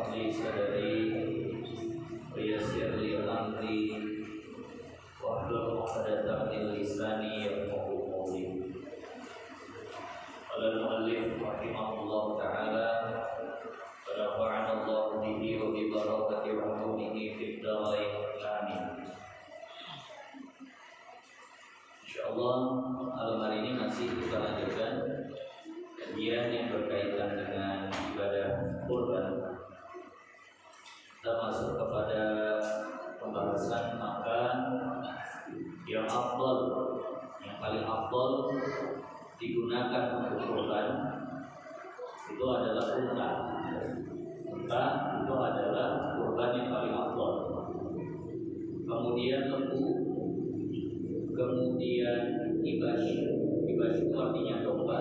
اشرح لي صدري ويسر لي امري واحلل عقدة من لساني يفقهوا قولي. قال المؤلف رحمه الله تعالى ونفعنا الله به وببركة علومه في الدارين آمين. Insyaallah malam hari ini masih kita lanjutkan kajian yang berkaitan dengan ibadah kurban. Kita masuk kepada pembahasan makan yang afdal, yang paling afdal digunakan untuk kurban itu adalah unta. Unta itu adalah kurban yang paling afdal. Kemudian lembu, kemudian ibas itu artinya domba,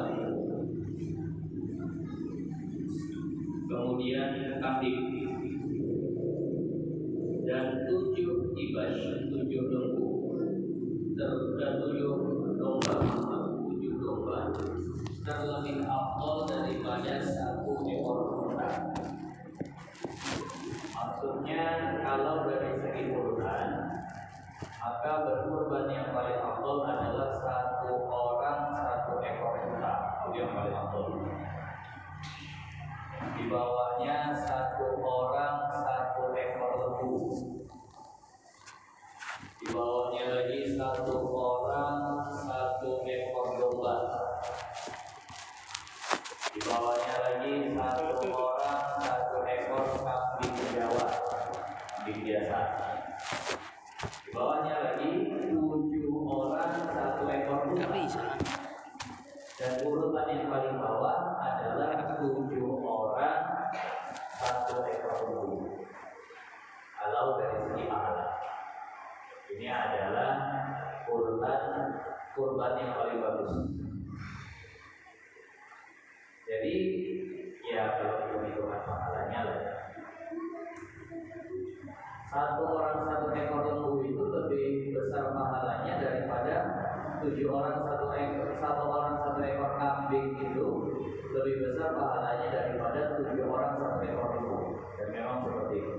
kemudian kambing, dan 7 ibas, 7 lembu, dan 7 domba, 7 domba terlebih afdal daripada 1 ekor unta. Maksudnya kalau dari segi kurban, maka berkurban yang paling afdal adalah 1 orang 1 ekor unta. Itu yang paling afdal. Di bawahnya 1 orang 1 ekor lembu. Di bawahnya lagi 1 orang 1 ekor domba. Di bawahnya lagi 1 orang 1 ekor kambing Jawa, kambing biasa. Di bawahnya lagi 7 orang 1 ekor unta. Dan urutan yang paling bawah adalah 7 orang 1 ekor lembu. Kalau dari segi pahala, ini adalah kurban yang paling bagus. Jadi ya kalau hitungan pahalanya lah, 1 orang 1 ekor lembu itu lebih besar pahalanya daripada 7 orang 1 ekor kambing itu lebih besar pahalanya daripada 7 orang 1 ekor lembu. Dan memang seperti itu.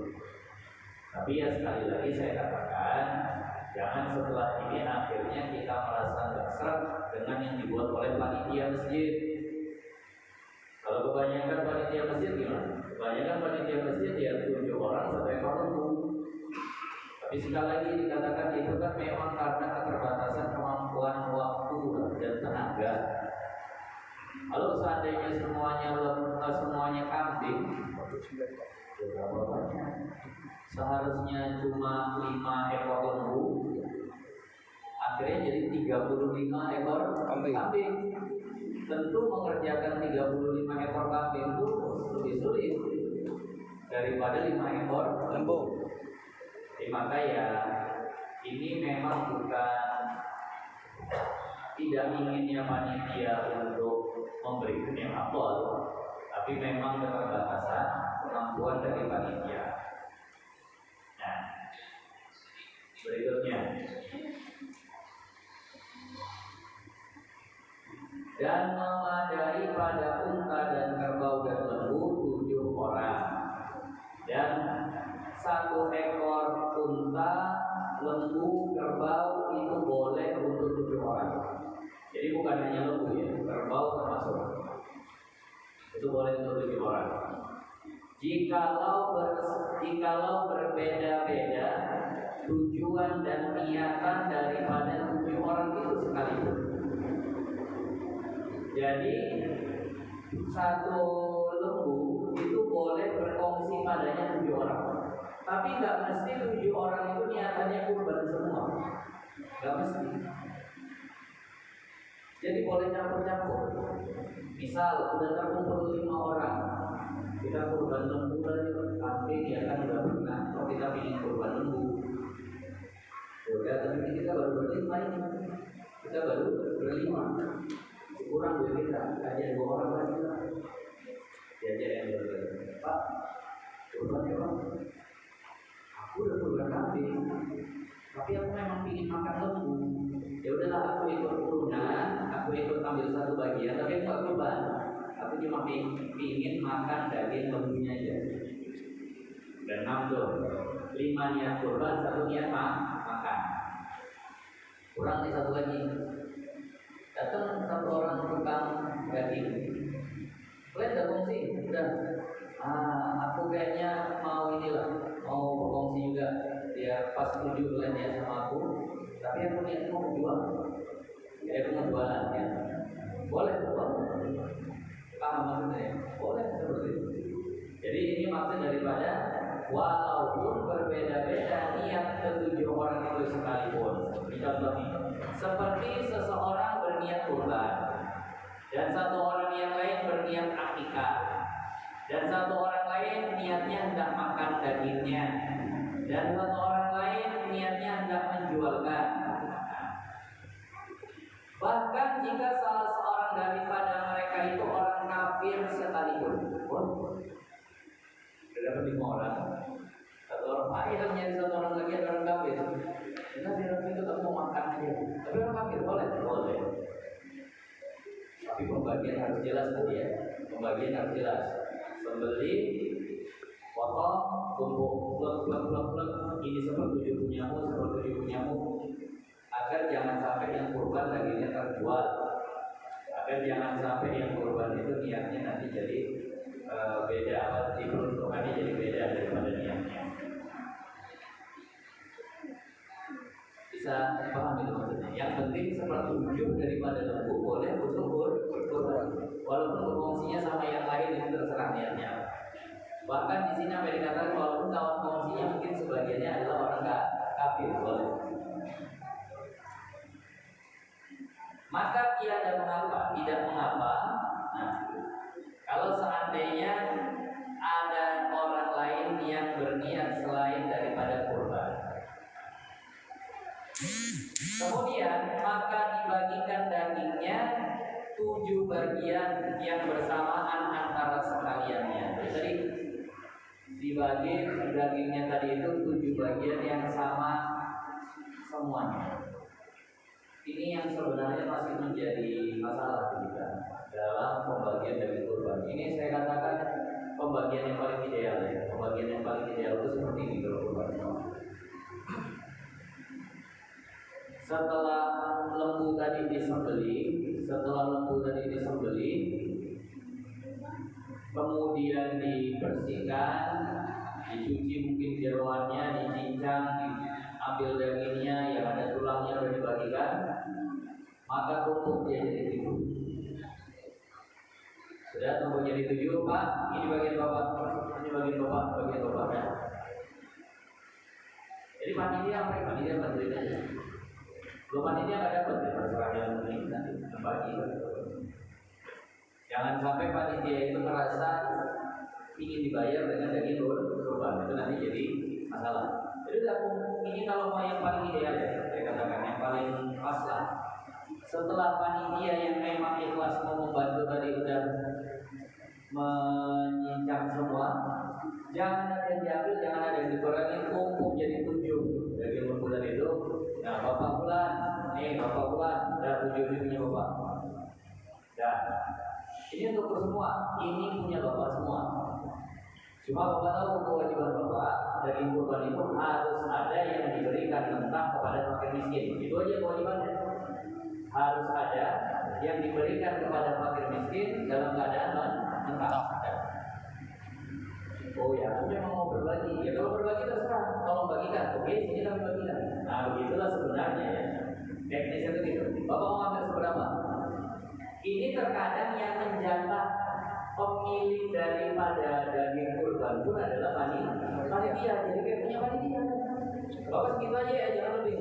Tapi ya sekali lagi saya katakan, jangan setelah ini akhirnya kita merasa nggak seret dengan yang dibuat oleh panitia masjid. Kalau kebanyakan panitia masjid gimana? Kebanyakan panitia masjid ya 7 orang 1 ekor lembu. Tapi sekali lagi dikatakan itu kan memang karena keterbatasan kemampuan waktu dan tenaga. Kalau seandainya semuanya kambing, berapa banyak? Seharusnya cuma 5 ekor lembu, akhirnya jadi 35 ekor kambing. Tentu mengerjakan 35 ekor kambing itu lebih sulit daripada 5 ekor lembu. Maka ya ini memang bukan tidak inginnya panitia untuk memberikan yang afdal, tapi memang keterbatasan kemampuan dari panitia. Nah, berikutnya, dan memadai pada unta dan kerbau dan lembu 7 orang, dan 1 ekor unta, lembu, kerbau itu boleh untuk 7 orang. Jadi bukan hanya lembu ya, kerbau termasuk. Itu boleh untuk 7 orang. Jikalau berbeda-beda tujuan dan niatan daripada 7 orang itu sekaligus. Jadi 1 lembu itu boleh berkongsi padanya 7 orang. Tapi nggak mesti 7 orang itu niatannya kurban semua. Nggak mesti. Jadi boleh campur-campur. Misal udah terkumpul 5 orang, kita kurban lembu lagi, kambing ya kan udah pernah. Kalau kita ingin kurban lembu, udah tapi kita baru berlima ini. Kita baru berlima. Kurang dari kita, aja 2 orang lagi. Jadi yang berlima, Pak, kurban ya Pak. Aku udah kurban kambing, tapi aku memang ingin makan lembu. Ya udahlah, aku ikut urunan, aku ikut ambil 1 bagian, tapi aku nggak kurban. Aku cuma ingin makan daging lembunya aja. tuh. 5 niat kurban, 1 niat makan. Kurang nih 1 lagi. Datang 1 orang tukang daging. Kalian udah kongsi? Udah. Aku kayaknya mau berkongsi juga. Dia pas setuju kalian ya sama aku. Tapi aku niatnya mau jual. Ya aku mau jualan ya. Boleh. Paham maksudnya ya? Boleh seperti itu. Jadi ini maksud daripada walaupun berbeda-beda niat ke-7 orang itu sekalipun. Contoh nih, seperti seseorang berniat kurban dan 1 orang yang lain berniat akikah dan 1 orang lain niatnya hendak makan dagingnya dan 1 orang lain niatnya hendak menjualkan. Bahkan jika salah seorang daripada mereka itu orang kafir sekalipun, dapat 5 orang, 1 orang yang nyari 1 orang lagi ada orang kafir. Kita bilang itu tak mau makan aja. Tapi orang kafir boleh. Tapi pembagian harus jelas tadi ya. Pembagian harus jelas. Sembelih, potong, tumpuk, plek. Ini sepertujuh punyamu. Agar jangan sampai yang kurban dagingnya terjual. Agar jangan sampai yang kurban itu niatnya nanti jadi beda, diperuntukannya jadi beda daripada niatnya. Bisa paham itu maksudnya. Yang penting 1/7 daripada lembu boleh untuk kurban. Walaupun berfungsinya sama yang lain itu terserah niatnya. Bahkan di sini sampai dikatakan walaupun kawan fungsinya mungkin sebagiannya adalah orang kafir boleh. Maka tidak mengapa. Nah, kalau seandainya ada orang lain yang berniat selain daripada kurban, kemudian maka dibagikan dagingnya 7 bagian yang bersamaan antara sekaliannya. Jadi dibagi dagingnya tadi itu 7 bagian yang sama semuanya. Ini yang sebenarnya masih menjadi masalah kita dalam pembagian daging kurban. Ini saya katakan pembagian yang paling ideal ya. Pembagian yang paling ideal itu seperti ini kalau kurban. Setelah lembu tadi disembelih, kemudian dibersihkan, dicuci mungkin jeroannya, dicincang, diambil dagingnya yang ada tulangnya sudah dibagikan, maka tumpuk dia jadi 7. Sudah tumpuk jadi 7, Pak. Ini bagian bapak ya. Jadi panitia bantuin aja. Belum panitia nggak dapat ya terserah yang ini nanti membagi. Jangan sampai panitia itu merasa ingin dibayar dengan daging kurban, itu nanti jadi masalah. Jadi ini kalau mau yang paling ideal ya, saya katakan yang paling pas lah. Setelah panitia yang memang ikhlas mau membantu tadi udah menyincang semua, jangan ada yang diambil, jangan ada yang dikurangi, tumpuk jadi 7 daging kurban itu. Nah, bapak bulan, dah 7 ini punya bapak. Dah, ini untuk semua, ini punya bapak semua. Cuma bapak tahu kewajiban bapak daging kurban itu harus ada yang diberikan mentah kepada fakir miskin. Itu aja kewajibannya. Harus ada yang diberikan kepada fakir miskin dalam keadaan mentah. Oh ya, aku memang mau berbagi. Ya kalau berbagi terserah, tolong bagikan. Oke, sini kami bagikan. Nah, begitulah sebenarnya ya. Teknisnya itu gitu. Bapak mau ambil seberapa? Ini terkadang yang menjatah pemilik daripada daging kurban pun adalah panitia. Jadi kayak punya panitia. Bapak segitu aja ya, jangan lebih.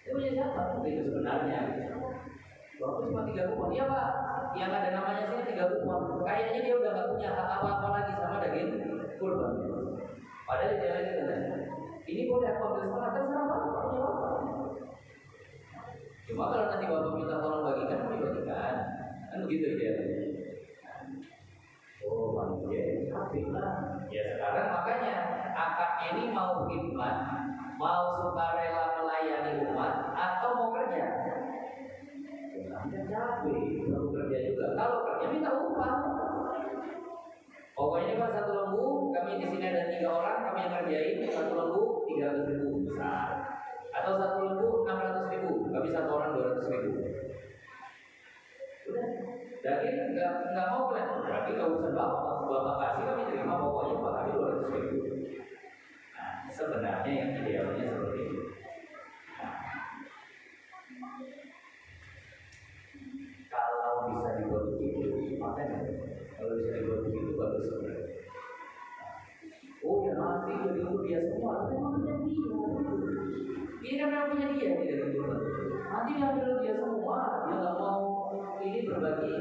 Itu punya siapa? Itu sebenarnya. Bapak cuma 3 kupon. Iya Pak, yang ada namanya sini 3 kupon. Kayaknya dia udah gak punya hak apa-apa lagi sama daging kurban. Padahal dia lagi kan. Ini boleh aku ambil setengah, terserah Pak, punya Bapak. Cuma kalau nanti Bapak minta tolong bagikan, dibagikan. Kan begitu dia. Oh, panitia capek lah. Ya sekarang makanya akadnya ini mau khidmat, mau sukarela melayani umat atau mau kerja. Anda capek, perlu kerja juga. Kalau kerja minta upah. Pokoknya kan sediain satu lembu 300.000 besar, atau satu lembu 600.000, tapi satu orang 200.000. Udah, daging nggak mau kan? Berarti nggak usah bapak kasih, kami terima, pokoknya pak kami 200.000. Nah, sebenarnya yang idealnya seperti itu. Kalau bisa dibuat begitu, makanya kalau bisa dibuat begitu bagus sebenarnya. Oh ya nanti jadi untuk dia semua, memang punya dia. Ini kan memang punya dia tidak tentukan. Nanti dia ambil dia semua, dia nggak mau ini berbagi.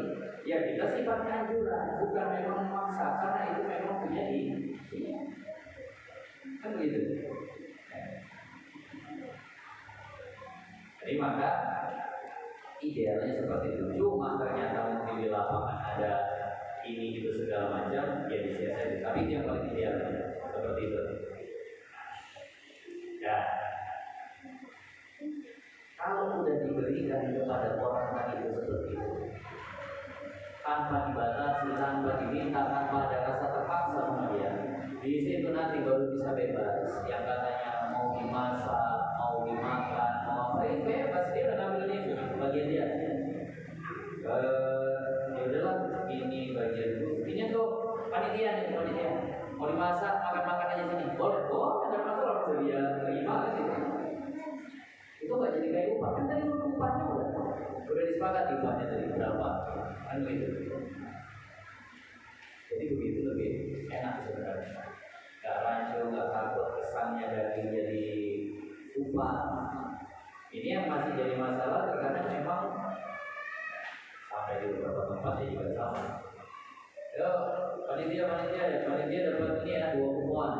Ya kita sifatnya anjuran, bukan memang memaksa, karena itu memang punya dia. Kan begitu. Jadi maka idealnya seperti itu. Cuma ternyata mungkin di lapangan ada ini itu segala macam, ya disiasati. Tapi itu yang paling ideal seperti itu. Ya, kalau sudah diberikan kepada orang tadi itu seperti itu, tanpa dibatasi, tanpa diminta, tanpa ada rasa terpaksa sama dia, di situ nanti baru bisa bebas. Yang katanya mau dimasak, mau dimakan, mau apa itu bebas, dia udah ngambil itu bagian dia. Ya udahlah, ini bagianku. Ini tuh panitia nih, panitia. Mau dimasak, makan aja sini. Boleh, ada masalah tuh dia terima gitu. Itu nggak jadi kayak upah, kan tadi upahnya udah disepakati upahnya tadi berapa, kan begitu. Jadi begitu lebih enak sebenarnya. Nggak rancu, nggak takut kesannya dari jadi upah. Ini yang masih jadi masalah karena memang sampai di beberapa tempat ya juga sama. Yo, panitia dapat ini ya 2 kupon,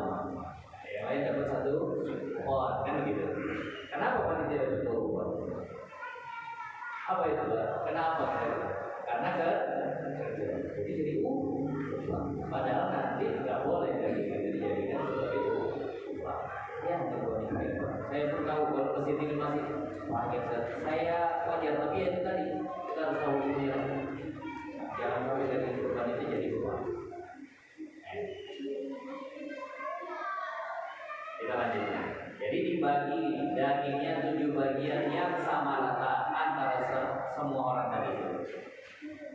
yang lain dapat 1 kupon, kan begitu. Kenapa panitia dapat 2 kupon? Apa itu Pak? Kenapa? Karena jadi padahal nanti nggak boleh lagi dijadikan sebagai upah. Yang saya pun tahu kalau ke sini masih wajar. Saya wajar, tapi ya itu tadi kita harus tahu ini. Jangan sampai dari kurban itu jadi upah. Kita lanjutkan. Jadi dibagi dagingnya 7 bagian yang sama rata antara semua orang tadi.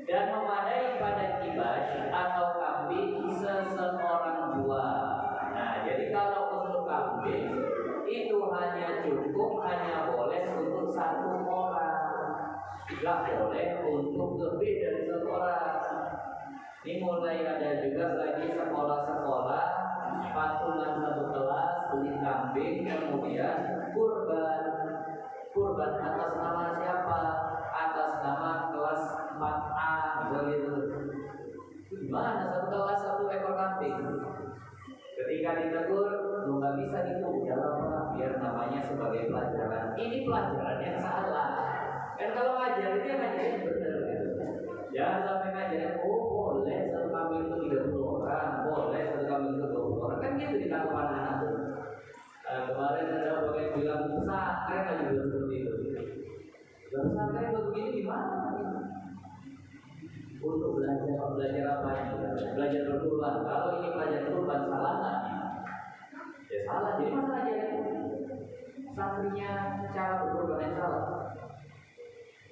Dan memadai pada kibas atau kambing seseorang jual. Nah, jadi kalau untuk kambing itu hanya cukup, hanya boleh untuk 1 orang, tidak boleh untuk lebih dari 1 orang. Ini mulai ada juga lagi sekolah-sekolah patungan 1 kelas beli kambing, kemudian kurban atas nama siapa? Atas nama kelas 4A begitu. Gimana 1 kelas 1 ekor kambing? Ketika ditegur, lu nggak bisa gitu, jawab biar namanya sebagai pelajaran. Ini pelajaran yang salah. Kan kalau ngajarin dia ngajarin benar gitu. Jangan sampai ngajarin, oh boleh 1 kambing itu 30 orang, boleh 1 kambing itu 20 orang, kan gitu ditangkap anak-anak tuh. Kemarin ada orang yang bilang pesantren aja bilang seperti itu. Pesantren begini gimana? Untuk belajar apa ini? Belajar berkurban. Kalau ini belajar berkurban salah nggak? Ya salah. Jadi masalah aja santrinya cara berkurban yang salah.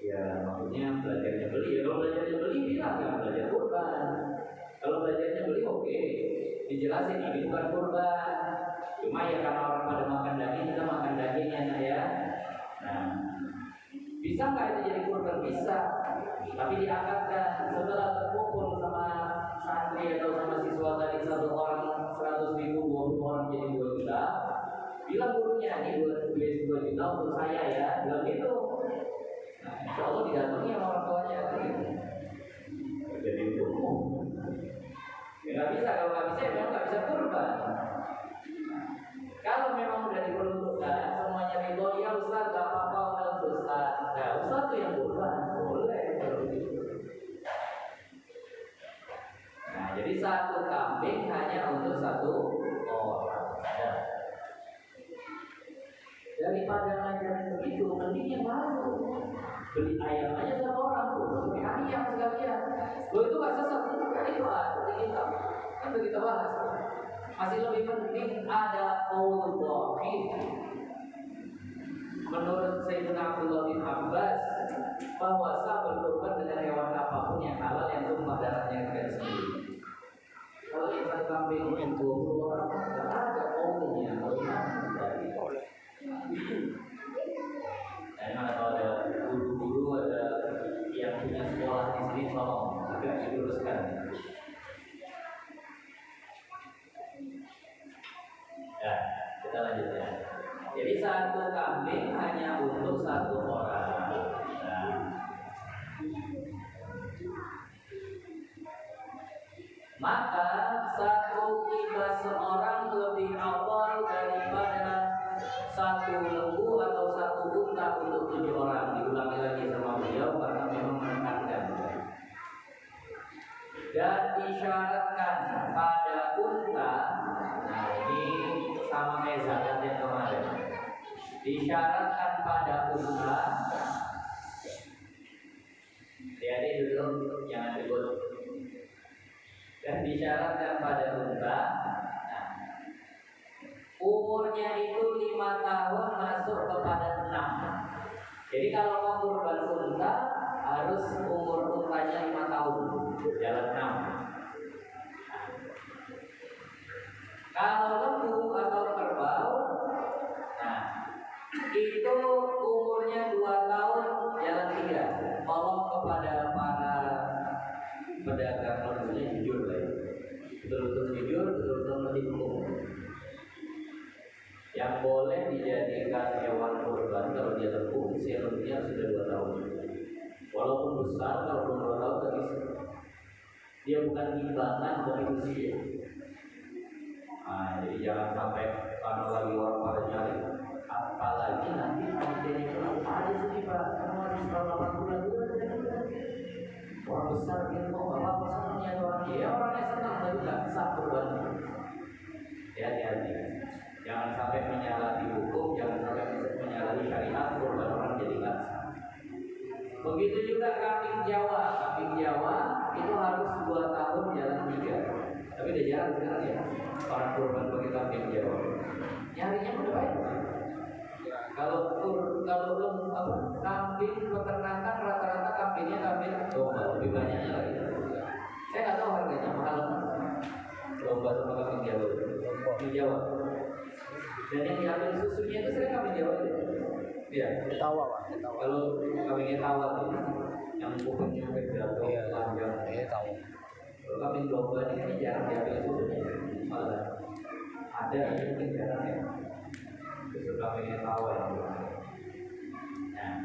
Ya maksudnya belajarnya beli. Ya, kalau belajarnya beli bilang jangan belajar kurban. Kalau belajarnya beli oke, dijelasin ini bukan kurban. Cuma ya karena orang pada makan daging, kita makan dagingnya ya. Nah, bisa nggak itu jadi kurban? Bisa. Tapi diangkatkan setelah terkumpul sama santri atau sama siswa tadi 1 orang 100.000, 20 orang jadi 2 juta. Bilang gurunya ini 2 juta untuk saya ya, bilang gitu. Nah, insya Allah didatangi sama orang tuanya gitu. Jadi hukum. Ya nggak bisa, kalau nggak bisa memang nggak bisa kurban. Kalau memang udah diperuntukkan semuanya ridho, ya Ustaz nggak apa-apa untuk Ustaz. Nah Ustaz tuh yang kurban, boleh kalau begitu. Nah jadi 1 kambing hanya untuk 1 orang. Nah, daripada ngajarin begitu, mending yang lalu beli ayam aja 1 orang tuh, beli ayam sekalian. Lo itu nggak sesat, itu ada di kita, kan udah kita bahas. Masih lebih penting ada qaulul wahid. Menurut Sayyidina Abdullah bin Abbas, bahwa sah berkorban dengan hewan apapun yang halal yang tumpah darahnya kita sendiri. Kalau yang satu kambing yang 20 orang, tidak ada qaulnya. Kalau dari mana kalau ada guru-guru, ada yang punya sekolah di sini, tolong agak diluruskan. Ya, kita lanjut ya. Jadi satu kambing hanya untuk satu orang. Nah, maka satu kibas seorang lebih awal daripada satu lembu atau satu unta untuk 7 orang. Diulangi lagi sama beliau karena memang menekankan. Dan disyaratkan pada unta. Nah, ini sama kayak zakat yang kemarin. Disyaratkan pada unta. Adik-adik duduk, jangan ribut. Dan disyaratkan pada unta. Nah, umurnya itu 5 tahun masuk kepada 6. Jadi kalau mau kurban unta harus umur untanya 5 tahun, jalan 6. Kalau lembu atau kerbau, nah itu umurnya 2 tahun, jalan 3. Tolong kepada para pedagang lembunya jujur lah ya. Betul-betul jujur, betul-betul ngerti hukum. Yang boleh dijadikan hewan kurban kalau dia lembu, usia lembunya sudah 2 tahun. Walaupun besar, kalau belum 2 tahun tak bisa. Dia bukan timbangan dari usia. Nah, jadi jangan sampai karena lagi orang pada nyari. Apalagi nanti jadi ada sini Pak, karena harus 8 bulan dulu. Orang besar gitu, apa senangnya orang dia, orangnya senang tapi nggak sah kurban. Hati-hati. Jangan sampai menyalahi hukum, jangan sampai menyalahi syariat, kurban orang jadi nggak sah. Begitu juga kambing Jawa. Kambing Jawa itu harus 2 tahun jalan 3. Tapi udah jarang sekarang ya orang kurban bagi kambing Jawa. Nyarinya udah baik. Kalau kambing peternakan rata-rata kambingnya kambing domba, lebih banyaknya lagi. Saya nggak tahu harganya mahal. Domba sama kambing Jawa. Kambing Jawa. Dan yang diambil susunya itu sering kambing Jawa itu. Iya. Tawa Pak. Kalau kambingnya tawa tuh, yang kupingnya beda, panjang. Iya tahu. Kalau kambing domba ini kan jarang diambil susunya. Malah ada yang mungkin jarang ya. Susu kambingnya tawa yang nah.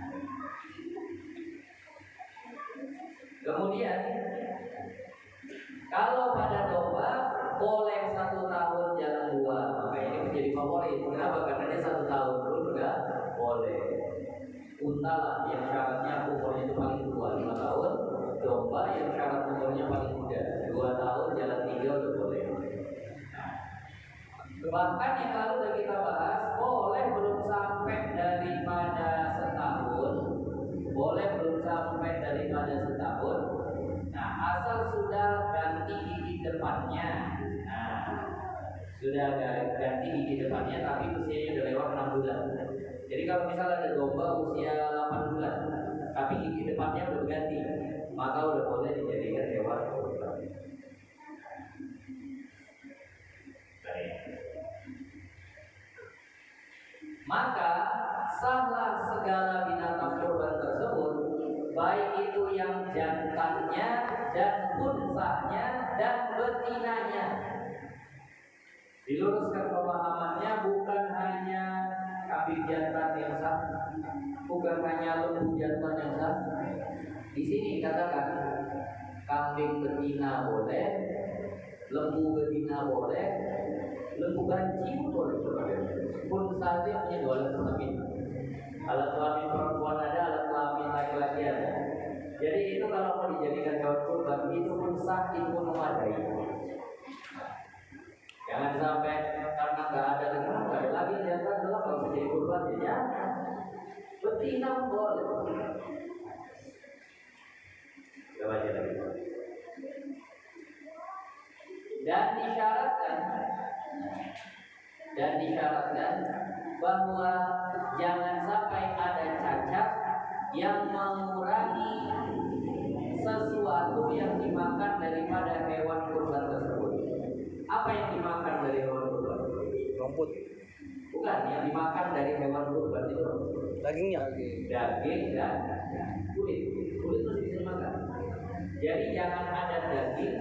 Kemudian kalau pada domba boleh 1 tahun jalan 2, maka ini menjadi favorit. Kenapa? Karena dia 1 tahun pun juga boleh. Unta lah yang syaratnya umurnya itu paling tua 5 tahun. Domba yang syarat umurnya paling muda 2 tahun jalan 3 udah boleh. Bahkan yang lalu sudah kita bahas, boleh belum sampai daripada setahun, boleh belum sampai daripada setahun. Nah, asal sudah ganti gigi depannya. Nah, sudah ganti gigi depannya, tapi usianya sudah lewat 6 bulan. Jadi kalau misalnya ada domba usia 8 bulan, tapi gigi depannya udah ganti, maka udah boleh dijadikan hewan kurban. Maka sahlah segala binatang kurban tersebut, baik itu yang jantannya dan unsanya dan betinanya. Diluruskan pemahamannya, bukan hanya kambing jantan yang sah, bukan hanya lembu jantan yang sah. Di sini katakan kambing betina boleh, lembu betina boleh, lembu banci boleh. Pun saja punya 2 alat kelamin. Alat kelamin perempuan ada, alat kelamin laki-laki ada. Jadi itu kalau mau dijadikan hewan kurban itu pun sah, itu pun memadai. Jangan sampai karena nggak ada lagi jantan gelap kalau bisa jadi kurban ya. Betina boleh. Kita baca lagi. Dan disyaratkan Dan disyaratkan bahwa jangan sampai ada cacat yang mengurangi sesuatu yang dimakan daripada hewan kurban tersebut. Apa yang dimakan dari hewan kurban? Rumput. Bukan, yang dimakan dari hewan kurban itu Dagingnya. daging dan kulit. Kulit itu bisa dimakan. Jadi jangan ada daging,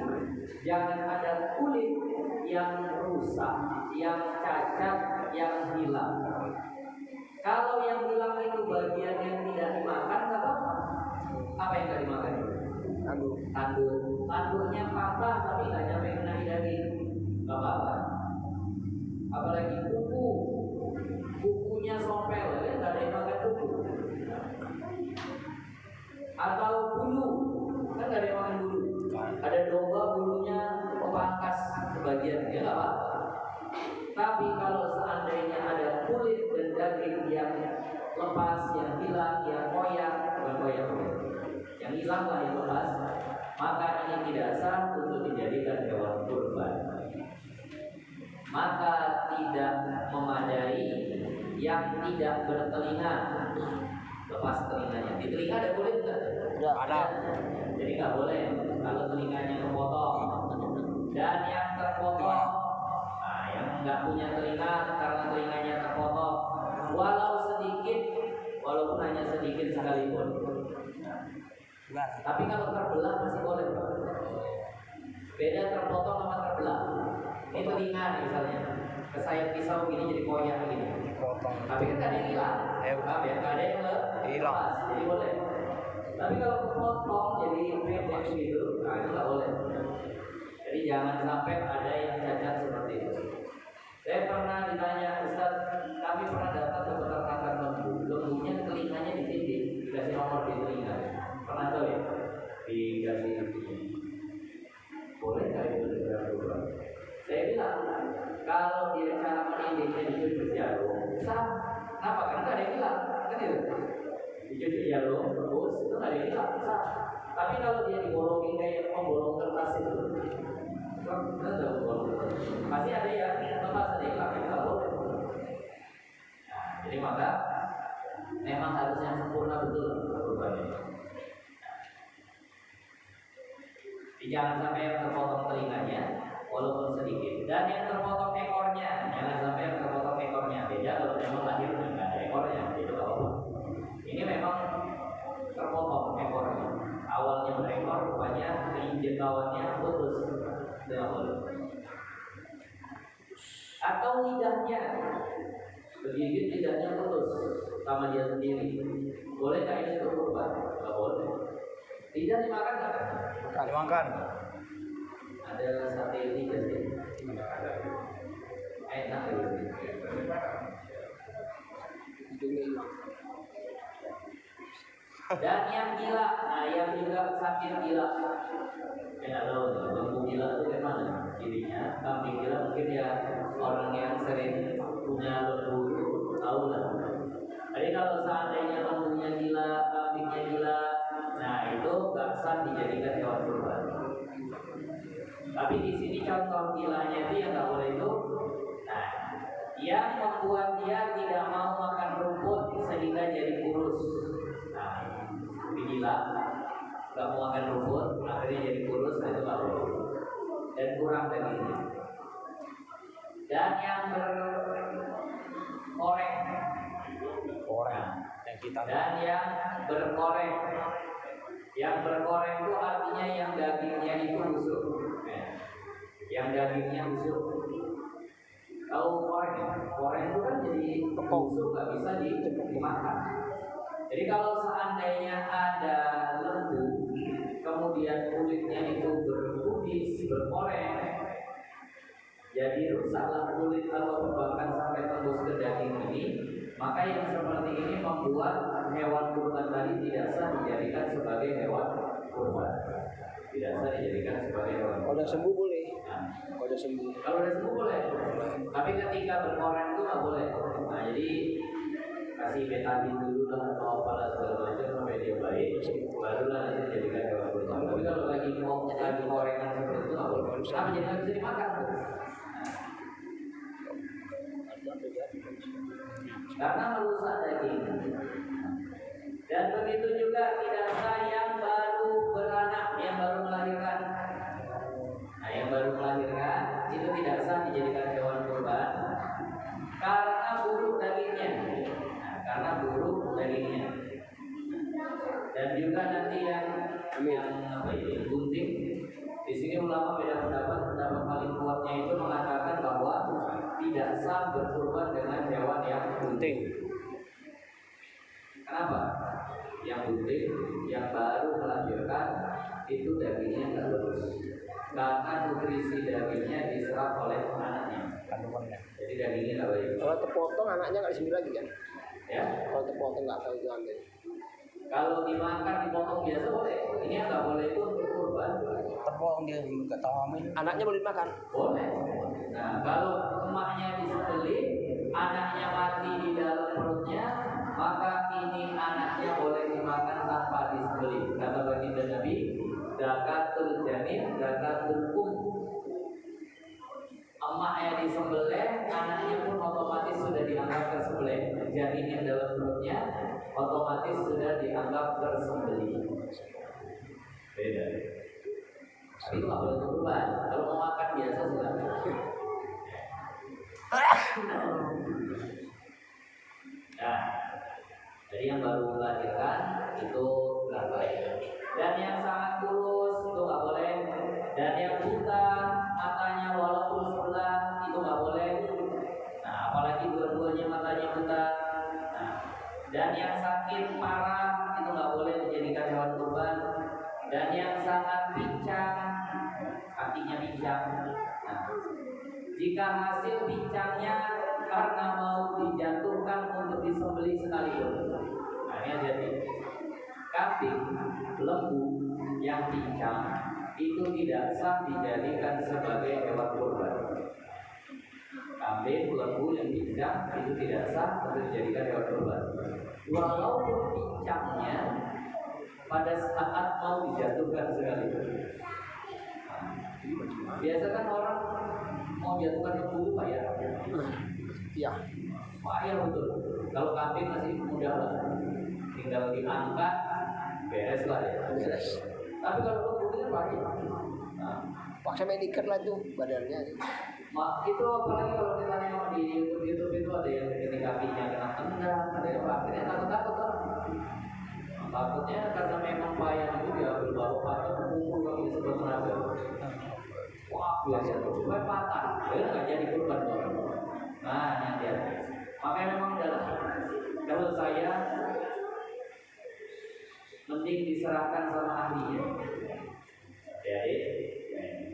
jangan ada kulit yang rusak, yang cacat, yang hilang. Kalau yang hilang itu bagian yang tidak dimakan, nggak apa-apa. Apa yang nggak dimakan? Tanduknya patah tapi nggak nyampe kena daging, nggak apa-apa. Apalagi kukunya sompel, ya nggak ada yang makan kuku. Atau bulu, kan nggak ada yang makan bulu. Ada domba bulunya kepangkas sebagian, ya nggak apa-apa. Tapi kalau seandainya ada kulit dan daging yang lepas, yang hilang, yang yang hilang lah yang lepas, maka ini tidak sah untuk dijadikan hewan kurban. Maka tidak memadai yang tidak bertelinga, lepas telinganya. Di telinga ada kulit nggak? Ada. Jadi nggak boleh kalau telinganya kepotong. Dan yang terpotong, yang nggak punya telinga karena telinganya terpotong, walaupun hanya sedikit sekalipun. Tapi kalau terbelah masih boleh, Pak. Beda terpotong sama terbelah. Ini telinga nih misalnya, kesayap pisau gini jadi koyak gini. Tapi kan nggak ada yang hilang, nggak ada yang lepas, jadi boleh. Tapi kalau kepotong jadi pendek gitu, nah itu nggak boleh. Jadi jangan sampai ada yang cacat seperti itu. Saya pernah ditanya, Ustaz, kami pernah datang ke peternakan lembu. Lembunya telinganya ditindik, dikasih nomor di telinga. Pernah tahu ya? Dikasih boleh nggak itu berubah? Saya bilang, kalau dia cara menindiknya dicucuk jarum, sah. Kenapa? Karena nggak ada yang hilang, kan itu? Dicucuk jarum terus, itu nggak ada yang hilang, sah. Tapi kalau dia dibolongin kayak membolong kertas itu, pasti ada yang lepas, ada yang hilang, itu nggak boleh. Nah, jadi maka memang harus yang sempurna betul kurbannya. Jangan sampai yang terpotong telinganya, walaupun sedikit. Dan yang terpotong ekornya, jangan sampai yang terpotong ekornya. Beda kalau memang lahir dengan ada ekornya, itu apa? Ini memang terpotong ekornya. Awalnya berekor, rupanya keinjek kawannya putus. Tidak boleh. Atau lidahnya, begigit lidahnya putus sama dia sendiri. Boleh nggak ini untuk kurban? Nggak boleh. Lidah dimakan nggak? Dimakan. Ada sate lidah sih. Enak gitu. Dan yang gila, nah yang juga sakit gila. Tidak tahu nih, lembu gila itu dari mana? Cirinya, kambing gila mungkin ya orang yang sering punya lembu itu tahu lah. Jadi kalau seandainya lembunya gila, kambingnya gila, nah itu gak sah dijadikan hewan kurban. Tapi di sini contoh gilanya itu yang gak boleh itu. Nah, yang membuat dia tidak mau makan rumput sehingga jadi kurus. Nah, gila, gak mau makan rumput, akhirnya jadi kurus, nah itu gak boleh. Dan kurang dagingnya. Dan yang berkoreng, dan yang berkoreng. Yang berkoreng itu artinya yang dagingnya itu busuk. Yang dagingnya busuk. Tahu koreng ya? Koreng itu kan jadi busuk, gak bisa dimakan. Jadi kalau seandainya ada lembu, kemudian kulitnya itu berkubis, berkoreng, jadi rusaklah kulit atau bahkan sampai tembus ke daging ini, maka yang seperti ini membuat hewan kurban tadi tidak sah dijadikan sebagai hewan kurban. Tidak sah dijadikan sebagai hewan kurban. Kalau udah sembuh boleh. Nah, Kalau udah sembuh. Kalau udah sembuh boleh. Tapi ketika berkoreng itu nggak boleh. Nah, jadi kasih betadin dulu lah atau apalah segala macam sampai dia baik, barulah nanti dijadikan hewan kurban. Tapi kalau lagi mau lagi gorengan seperti itu nggak boleh. Kenapa jadi nggak bisa dimakan? karena merusak daging. Dan begitu juga tidak sah yang baru beranak, yang baru melahirkan. Nah, yang baru melahirkan itu tidak sah dijadikan hewan kurban karena buruk dagingnya. Nah, karena buruk dagingnya. Dan juga nanti yang gunting. Di sini ulama beda pendapat. Pendapat paling kuatnya itu mengatakan bahwa tidak sah berkurban dengan hewan yang gunting. Kenapa? Yang gunting, yang baru melahirkan itu dagingnya nggak bagus. Karena nutrisi dagingnya diserap oleh anaknya. Kandungannya. Jadi dagingnya nggak baik. Kalau terpotong anaknya nggak disembelih lagi kan? Ya. Kalau terpotong nggak tahu itu aneh. Kalau dimakan dipotong biasa boleh. Ini yang nggak boleh itu untuk kurban. Terpotong dia nggak tahu hamil. Anaknya boleh dimakan? Boleh. Nah, kalau emaknya disembelih, anaknya mati di dalam perutnya, maka ini anaknya boleh dimakan tanpa disembelih. Kata baginda Nabi, zakatul janin, zakatul emaknya disembelih, anaknya pun otomatis sudah dianggap tersembelih. Janin yang dalam perutnya otomatis sudah dianggap tersembelih. Beda. Tapi itu nggak boleh kurban. Kalau mau makan biasa silakan. Nah, jadi yang baru melahirkan itu nggak baik. Dan yang sangat kurus itu nggak boleh. Dan yang buta matanya walaupun sebelah itu nggak boleh. Nah, apalagi dua-duanya matanya buta. Nah, dan yang sakit parah itu nggak boleh dijadikan hewan kurban. Dan yang sangat pincang, kakinya pincang. Nah, jika hasil pincangnya karena mau dijatuhkan untuk disembelih sekalipun. Nah, ini hati-hati. Kambing, lembu yang pincang itu tidak sah dijadikan sebagai hewan kurban. Kambing, lembu yang pincang itu tidak sah untuk dijadikan hewan kurban. Walaupun pincangnya pada saat mau dijatuhkan sekalipun. Biasa kan orang mau jatuhkan lembu itu bayar. Iya. Bayar betul. Kalau kambing masih mudah lah, tinggal diangkat, beres lah ya. Beres. Tapi kalau lembu itu bayar. Nah, paksa mediker lah tuh badannya. itu apalagi kalau kita nengok di YouTube itu ada yang ini kakinya kena tendang, ada yang akhirnya takut-takut kan. Takutnya karena memang payah itu diambil bawa patah kumpul kaki di sebelah tenaga. Wah, biasa tuh, patah, dia nggak jadi kurban orang. Nah, ini dia. Makanya memang dalam kalau saya mending diserahkan sama ahlinya. Jadi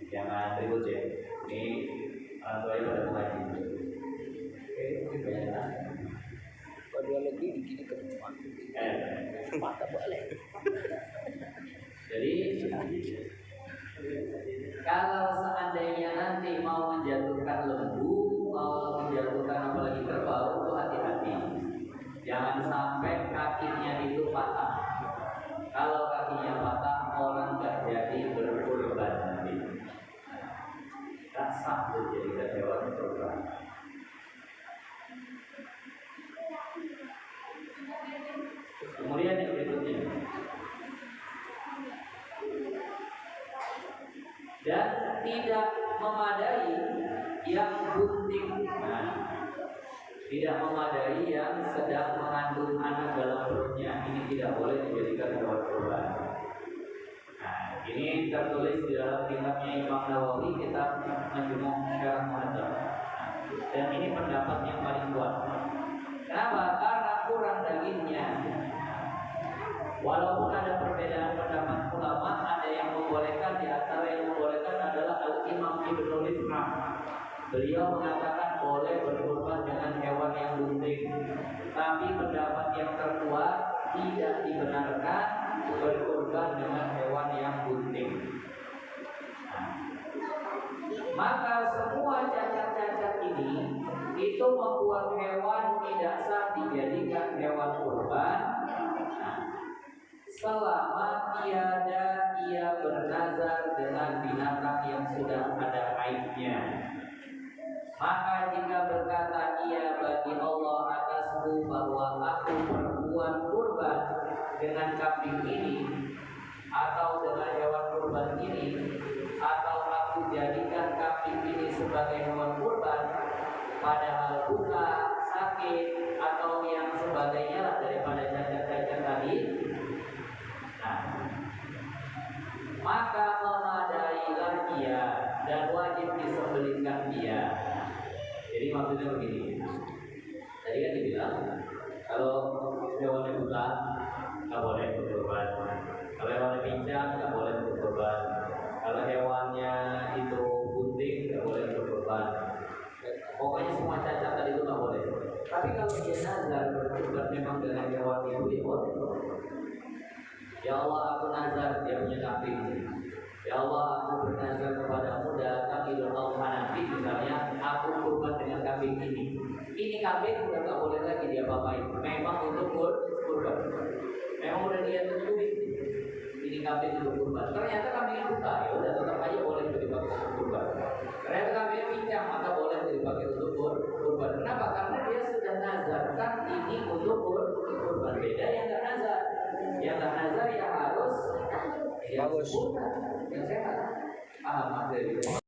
jangan ribut ya. Ini orang tua itu ada mengaji. Oke, mungkin banyak. Kedua negeri begini ke depan. Mata boleh. Jadi kalau seandainya nanti mau menjatuhkan lembu, mau menjatuhkan apalagi kerbau, itu hati-hati. Jangan sampai kakinya itu patah. Kalau kakinya patah, orang nggak jadi berkurban nanti. Tak sah dijadikan hewan kurban. Kemudian yang berikutnya, dan tidak memadai yang gunting. Nah, tidak memadai yang sedang mengandung anak dalam perutnya, ini tidak boleh dijadikan hewan kurban. Nah, ini tertulis di dalam kitabnya Imam Nawawi, kitab Majmu' Syarah Muhadzab. Dan ini pendapat yang paling kuat. Kenapa? Karena kurang dagingnya. Walaupun ada perbedaan pendapat ulama, ada yang membolehkan, di antara yang membolehkan adalah Al-Imam Ibnu Rif'ah. Beliau mengatakan boleh berkurban dengan hewan yang gunting. Tapi pendapat yang terkuat tidak dibenarkan berkurban dengan hewan yang gunting. Maka semua cacat-cacat ini itu membuat hewan tidak sah dijadikan hewan kurban. Selama tiada ia bernazar dengan binatang yang sudah ada aibnya. Maka jika berkata ia bagi Allah atasku bahwa aku berbuat kurban dengan kambing ini atau dengan hewan kurban ini, atau aku jadikan kambing ini sebagai hewan kurban, padahal luka, sakit atau yang sebagainya lah daripada cacat-cacat tadi, nah, maka memadailah dia dan wajib disembelihkan dia. Jadi maksudnya begini, tadi kan dibilang kalau hewannya buta nggak boleh berkorban, kalau hewannya pincang nggak boleh berkorban, kalau hewannya itu gunting nggak boleh berkorban, pokoknya semua cacat tadi itu nggak boleh. Tapi kalau dia nazar berkorban memang dengan hewan itu dia boleh. Ya Allah, aku nazar, dia punya kambing. Ya Allah, aku bernazar kepadamu datang Idul Adha nanti, misalnya aku kurban dengan kambing ini. Ini kambing udah nggak boleh lagi dia pakai. Memang untuk kurban. Memang udah dia tentuin. Ini kambing untuk kurban. Ternyata kambingnya buta, ya udah tetap aja boleh dipakai untuk kurban. Ternyata kambingnya pincang, maka boleh dipakai untuk kurban. Kenapa? Karena dia sudah nazarkan ini untuk kurban. Beda yang nggak nazar. Yang nggak nazar ya harus yang sehat, yang sehat. Materi.